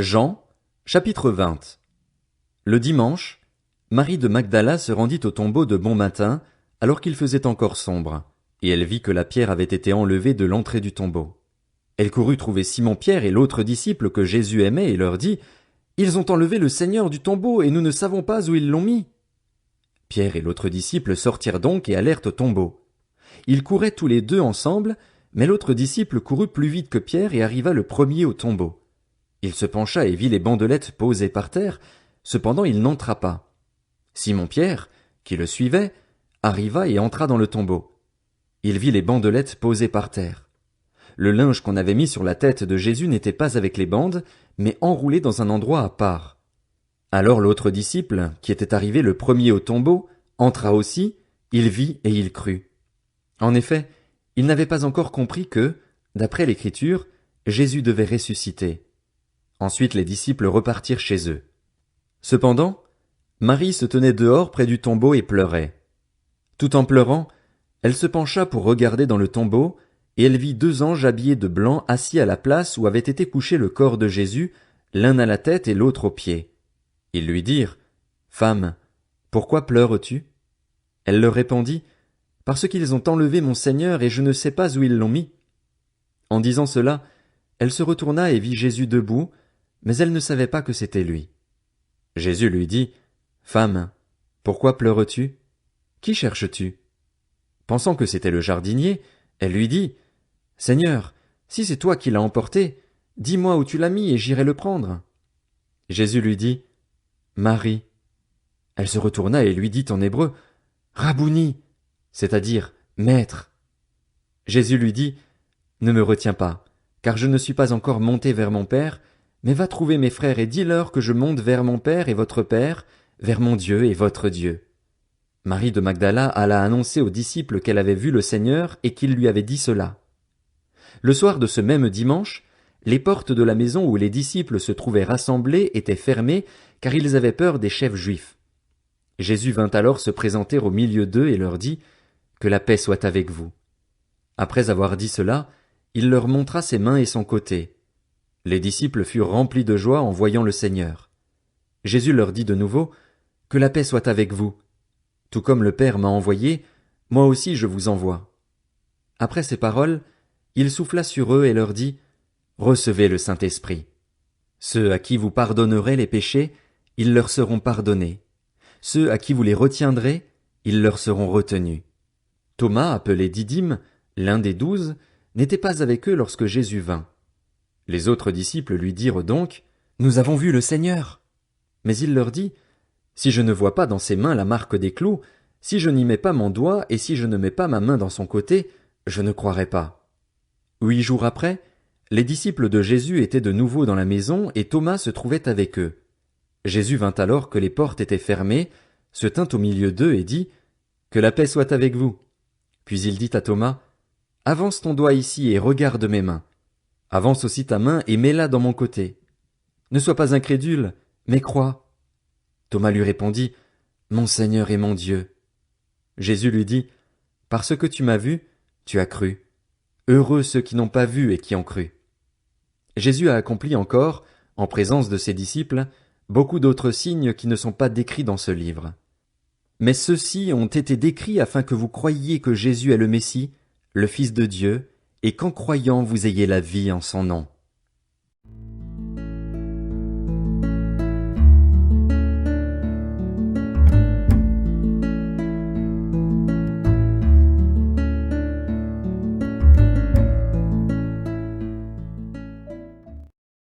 Jean, chapitre 20. Le dimanche, Marie de Magdala se rendit au tombeau de bon matin, alors qu'il faisait encore sombre, et elle vit que la pierre avait été enlevée de l'entrée du tombeau. Elle courut trouver Simon-Pierre et l'autre disciple que Jésus aimait et leur dit, « Ils ont enlevé le Seigneur du tombeau et nous ne savons pas où ils l'ont mis. » Pierre et l'autre disciple sortirent donc et allèrent au tombeau. Ils couraient tous les deux ensemble, mais l'autre disciple courut plus vite que Pierre et arriva le premier au tombeau. Il se pencha et vit les bandelettes posées par terre, cependant il n'entra pas. Simon-Pierre, qui le suivait, arriva et entra dans le tombeau. Il vit les bandelettes posées par terre. Le linge qu'on avait mis sur la tête de Jésus n'était pas avec les bandes, mais enroulé dans un endroit à part. Alors l'autre disciple, qui était arrivé le premier au tombeau, entra aussi, il vit et il crut. En effet, il n'avait pas encore compris que, d'après l'Écriture, Jésus devait ressusciter. Ensuite les disciples repartirent chez eux. Cependant, Marie se tenait dehors près du tombeau et pleurait. Tout en pleurant, elle se pencha pour regarder dans le tombeau, et elle vit 2 anges habillés de blanc assis à la place où avait été couché le corps de Jésus, l'un à la tête et l'autre aux pieds. Ils lui dirent, « Femme, pourquoi pleures-tu » Elle leur répondit, « Parce qu'ils ont enlevé mon Seigneur et je ne sais pas où ils l'ont mis. » En disant cela, elle se retourna et vit Jésus debout, mais elle ne savait pas que c'était lui. Jésus lui dit, « Femme, pourquoi pleures-tu? Qui cherches-tu » Pensant que c'était le jardinier, elle lui dit, « Seigneur, si c'est toi qui l'as emporté, dis-moi où tu l'as mis et j'irai le prendre. » Jésus lui dit, « Marie. » Elle se retourna et lui dit en hébreu, « Rabouni, c'est-à-dire Maître. » Jésus lui dit, « Ne me retiens pas, car je ne suis pas encore monté vers mon Père, mais va trouver mes frères et dis-leur que je monte vers mon Père et votre Père, vers mon Dieu et votre Dieu. » Marie de Magdala alla annoncer aux disciples qu'elle avait vu le Seigneur et qu'il lui avait dit cela. Le soir de ce même dimanche, les portes de la maison où les disciples se trouvaient rassemblés étaient fermées, car ils avaient peur des chefs juifs. Jésus vint alors se présenter au milieu d'eux et leur dit, « Que la paix soit avec vous. » Après avoir dit cela, il leur montra ses mains et son côté. Les disciples furent remplis de joie en voyant le Seigneur. Jésus leur dit de nouveau, « Que la paix soit avec vous. Tout comme le Père m'a envoyé, moi aussi je vous envoie. » Après ces paroles, il souffla sur eux et leur dit, « Recevez le Saint-Esprit. Ceux à qui vous pardonnerez les péchés, ils leur seront pardonnés. Ceux à qui vous les retiendrez, ils leur seront retenus. » Thomas, appelé Didyme, l'un des 12, n'était pas avec eux lorsque Jésus vint. Les autres disciples lui dirent donc, « Nous avons vu le Seigneur. » Mais il leur dit, « Si je ne vois pas dans ses mains la marque des clous, si je n'y mets pas mon doigt et si je ne mets pas ma main dans son côté, je ne croirai pas. » 8 jours après, les disciples de Jésus étaient de nouveau dans la maison et Thomas se trouvait avec eux. Jésus vint alors que les portes étaient fermées, se tint au milieu d'eux et dit, « Que la paix soit avec vous. » Puis il dit à Thomas, « Avance ton doigt ici et regarde mes mains. Avance aussi ta main et mets-la dans mon côté. Ne sois pas incrédule, mais crois. » Thomas lui répondit, « Mon Seigneur et mon Dieu. » Jésus lui dit, « Parce que tu m'as vu, tu as cru. Heureux ceux qui n'ont pas vu et qui ont cru. » Jésus a accompli encore, en présence de ses disciples, beaucoup d'autres signes qui ne sont pas décrits dans ce livre. Mais ceux-ci ont été décrits afin que vous croyiez que Jésus est le Messie, le Fils de Dieu, et qu'en croyant vous ayez la vie en son nom.